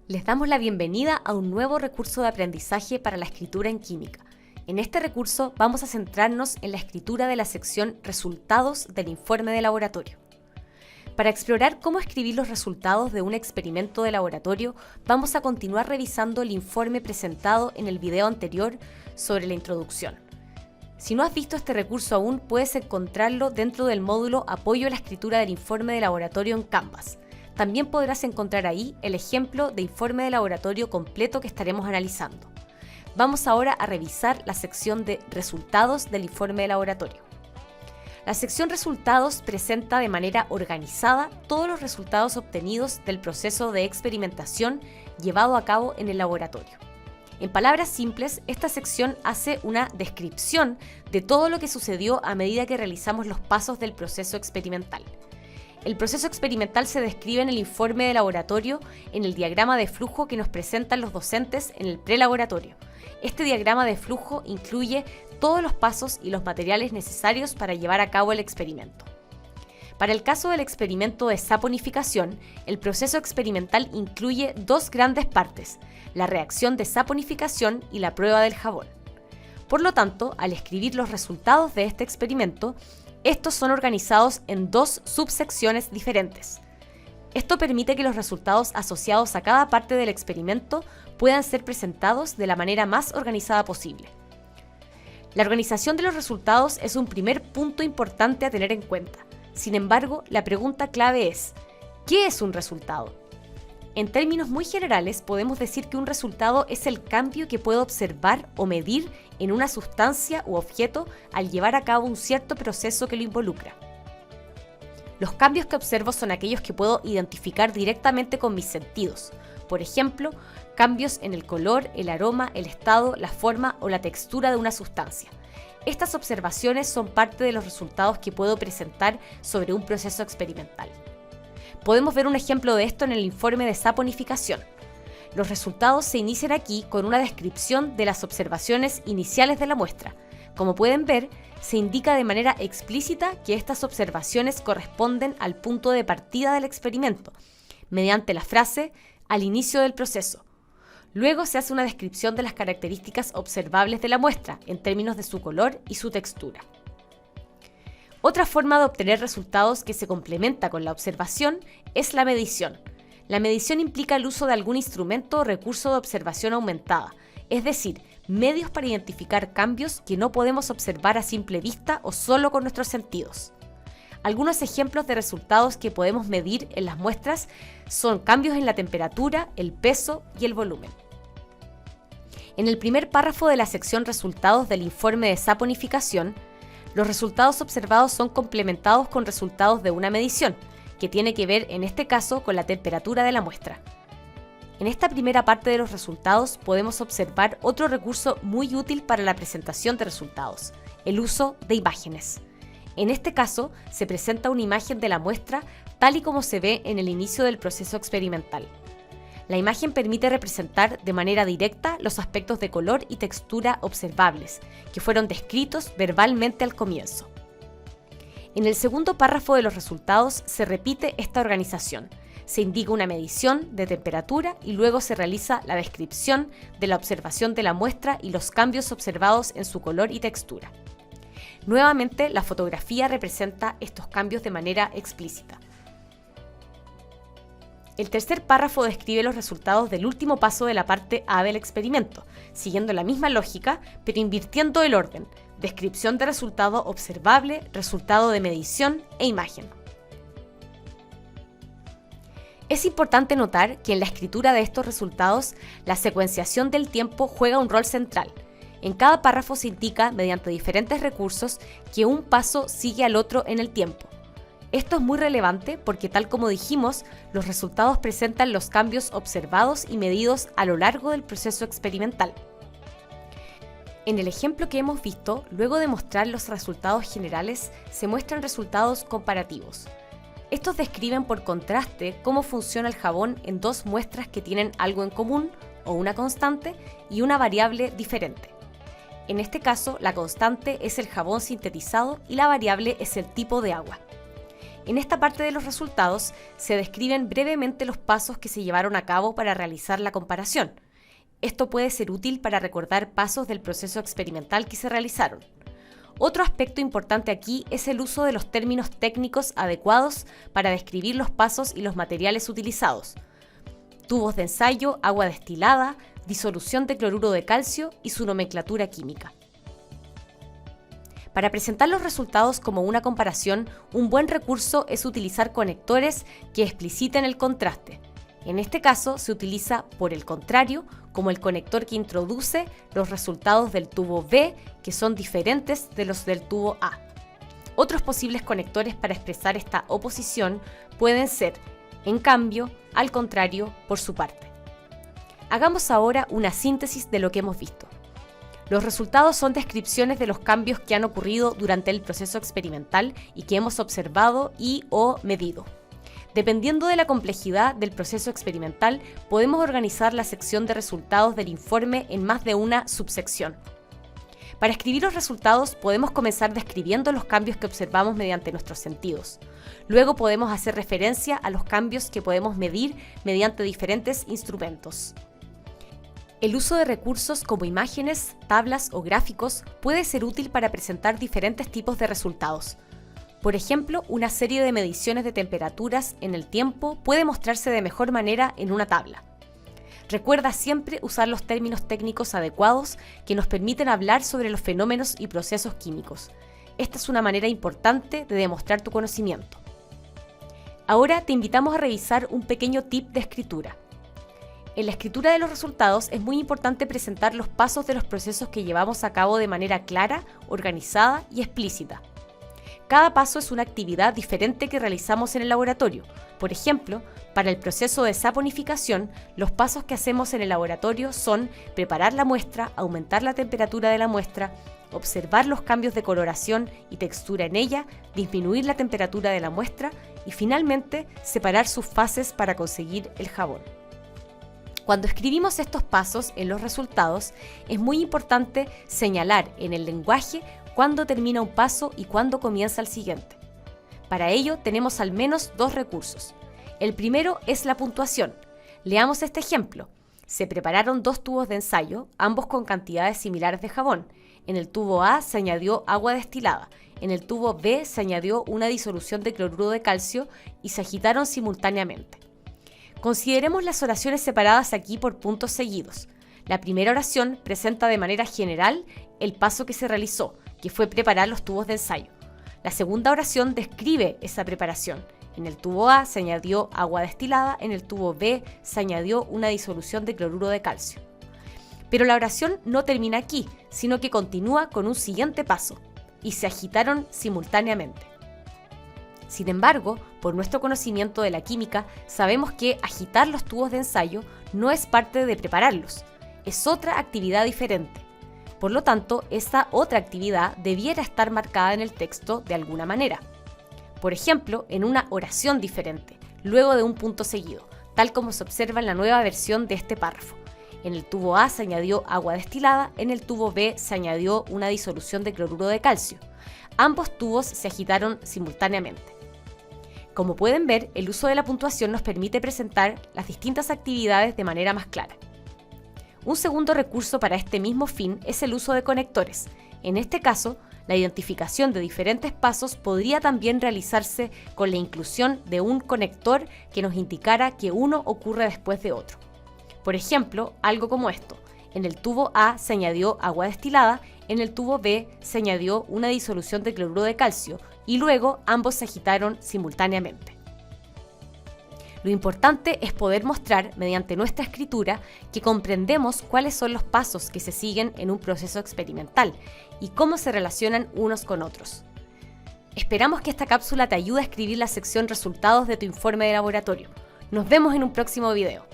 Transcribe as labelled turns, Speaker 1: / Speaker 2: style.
Speaker 1: Les damos la bienvenida a un nuevo recurso de aprendizaje para la escritura en química. En este recurso vamos a centrarnos en la escritura de la sección Resultados del informe de laboratorio. Para explorar cómo escribir los resultados de un experimento de laboratorio, vamos a continuar revisando el informe presentado en el video anterior sobre la introducción. Si no has visto este recurso aún, puedes encontrarlo dentro del módulo Apoyo a la escritura del informe de laboratorio en Canvas. También podrás encontrar ahí el ejemplo de informe de laboratorio completo que estaremos analizando. Vamos ahora a revisar la sección de resultados del informe de laboratorio. La sección resultados presenta de manera organizada todos los resultados obtenidos del proceso de experimentación llevado a cabo en el laboratorio. En palabras simples, esta sección hace una descripción de todo lo que sucedió a medida que realizamos los pasos del proceso experimental. El proceso experimental se describe en el informe de laboratorio en el diagrama de flujo que nos presentan los docentes en el prelaboratorio. Este diagrama de flujo incluye todos los pasos y los materiales necesarios para llevar a cabo el experimento. Para el caso del experimento de saponificación, el proceso experimental incluye dos grandes partes, la reacción de saponificación y la prueba del jabón. Por lo tanto, al escribir los resultados de este experimento, estos son organizados en dos subsecciones diferentes. Esto permite que los resultados asociados a cada parte del experimento puedan ser presentados de la manera más organizada posible. La organización de los resultados es un primer punto importante a tener en cuenta. Sin embargo, la pregunta clave es, ¿qué es un resultado? En términos muy generales, podemos decir que un resultado es el cambio que puedo observar o medir en una sustancia u objeto al llevar a cabo un cierto proceso que lo involucra. Los cambios que observo son aquellos que puedo identificar directamente con mis sentidos. Por ejemplo, cambios en el color, el aroma, el estado, la forma o la textura de una sustancia. Estas observaciones son parte de los resultados que puedo presentar sobre un proceso experimental. Podemos ver un ejemplo de esto en el informe de saponificación. Los resultados se inician aquí con una descripción de las observaciones iniciales de la muestra. Como pueden ver, se indica de manera explícita que estas observaciones corresponden al punto de partida del experimento, mediante la frase «al inicio del proceso». Luego se hace una descripción de las características observables de la muestra, en términos de su color y su textura. Otra forma de obtener resultados que se complementa con la observación es la medición. La medición implica el uso de algún instrumento o recurso de observación aumentada, es decir, medios para identificar cambios que no podemos observar a simple vista o solo con nuestros sentidos. Algunos ejemplos de resultados que podemos medir en las muestras son cambios en la temperatura, el peso y el volumen. En el primer párrafo de la sección Resultados del informe de saponificación, los resultados observados son complementados con resultados de una medición, que tiene que ver en este caso con la temperatura de la muestra. En esta primera parte de los resultados podemos observar otro recurso muy útil para la presentación de resultados, el uso de imágenes. En este caso, se presenta una imagen de la muestra tal y como se ve en el inicio del proceso experimental. La imagen permite representar de manera directa los aspectos de color y textura observables, que fueron descritos verbalmente al comienzo. En el segundo párrafo de los resultados se repite esta organización. Se indica una medición de temperatura y luego se realiza la descripción de la observación de la muestra y los cambios observados en su color y textura. Nuevamente, la fotografía representa estos cambios de manera explícita. El tercer párrafo describe los resultados del último paso de la parte A del experimento, siguiendo la misma lógica, pero invirtiendo el orden: descripción de resultado observable, resultado de medición e imagen. Es importante notar que en la escritura de estos resultados, la secuenciación del tiempo juega un rol central. En cada párrafo se indica, mediante diferentes recursos, que un paso sigue al otro en el tiempo. Esto es muy relevante porque, tal como dijimos, los resultados presentan los cambios observados y medidos a lo largo del proceso experimental. En el ejemplo que hemos visto, luego de mostrar los resultados generales, se muestran resultados comparativos. Estos describen por contraste cómo funciona el jabón en dos muestras que tienen algo en común, o una constante, y una variable diferente. En este caso, la constante es el jabón sintetizado y la variable es el tipo de agua. En esta parte de los resultados se describen brevemente los pasos que se llevaron a cabo para realizar la comparación. Esto puede ser útil para recordar pasos del proceso experimental que se realizaron. Otro aspecto importante aquí es el uso de los términos técnicos adecuados para describir los pasos y los materiales utilizados. Tubos de ensayo, agua destilada, disolución de cloruro de calcio y su nomenclatura química. Para presentar los resultados como una comparación, un buen recurso es utilizar conectores que expliciten el contraste. En este caso se utiliza, por el contrario, como el conector que introduce los resultados del tubo B, que son diferentes de los del tubo A. Otros posibles conectores para expresar esta oposición pueden ser, en cambio, al contrario, por su parte. Hagamos ahora una síntesis de lo que hemos visto. Los resultados son descripciones de los cambios que han ocurrido durante el proceso experimental y que hemos observado y/o medido. Dependiendo de la complejidad del proceso experimental, podemos organizar la sección de resultados del informe en más de una subsección. Para escribir los resultados, podemos comenzar describiendo los cambios que observamos mediante nuestros sentidos. Luego podemos hacer referencia a los cambios que podemos medir mediante diferentes instrumentos. El uso de recursos como imágenes, tablas o gráficos puede ser útil para presentar diferentes tipos de resultados. Por ejemplo, una serie de mediciones de temperaturas en el tiempo puede mostrarse de mejor manera en una tabla. Recuerda siempre usar los términos técnicos adecuados que nos permiten hablar sobre los fenómenos y procesos químicos. Esta es una manera importante de demostrar tu conocimiento. Ahora te invitamos a revisar un pequeño tip de escritura. En la escritura de los resultados es muy importante presentar los pasos de los procesos que llevamos a cabo de manera clara, organizada y explícita. Cada paso es una actividad diferente que realizamos en el laboratorio. Por ejemplo, para el proceso de saponificación, los pasos que hacemos en el laboratorio son preparar la muestra, aumentar la temperatura de la muestra, observar los cambios de coloración y textura en ella, disminuir la temperatura de la muestra y finalmente separar sus fases para conseguir el jabón. Cuando escribimos estos pasos en los resultados, es muy importante señalar en el lenguaje cuándo termina un paso y cuándo comienza el siguiente. Para ello tenemos al menos dos recursos. El primero es la puntuación. Leamos este ejemplo. Se prepararon 2 tubos de ensayo, ambos con cantidades similares de jabón. En el tubo A se añadió agua destilada, en el tubo B se añadió una disolución de cloruro de calcio y se agitaron simultáneamente. Consideremos las oraciones separadas aquí por puntos seguidos. La primera oración presenta de manera general el paso que se realizó, que fue preparar los tubos de ensayo. La segunda oración describe esa preparación. En el tubo A se añadió agua destilada, en el tubo B se añadió una disolución de cloruro de calcio. Pero la oración no termina aquí, sino que continúa con un siguiente paso, y se agitaron simultáneamente. Sin embargo, por nuestro conocimiento de la química, sabemos que agitar los tubos de ensayo no es parte de prepararlos, es otra actividad diferente. Por lo tanto, esta otra actividad debiera estar marcada en el texto de alguna manera. Por ejemplo, en una oración diferente, luego de un punto seguido, tal como se observa en la nueva versión de este párrafo. En el tubo A se añadió agua destilada, en el tubo B se añadió una disolución de cloruro de calcio. Ambos tubos se agitaron simultáneamente. Como pueden ver, el uso de la puntuación nos permite presentar las distintas actividades de manera más clara. Un segundo recurso para este mismo fin es el uso de conectores. En este caso, la identificación de diferentes pasos podría también realizarse con la inclusión de un conector que nos indicara que uno ocurre después de otro. Por ejemplo, algo como esto. En el tubo A se añadió agua destilada, en el tubo B se añadió una disolución de cloruro de calcio y luego ambos se agitaron simultáneamente. Lo importante es poder mostrar, mediante nuestra escritura, que comprendemos cuáles son los pasos que se siguen en un proceso experimental y cómo se relacionan unos con otros. Esperamos que esta cápsula te ayude a escribir la sección resultados de tu informe de laboratorio. Nos vemos en un próximo video.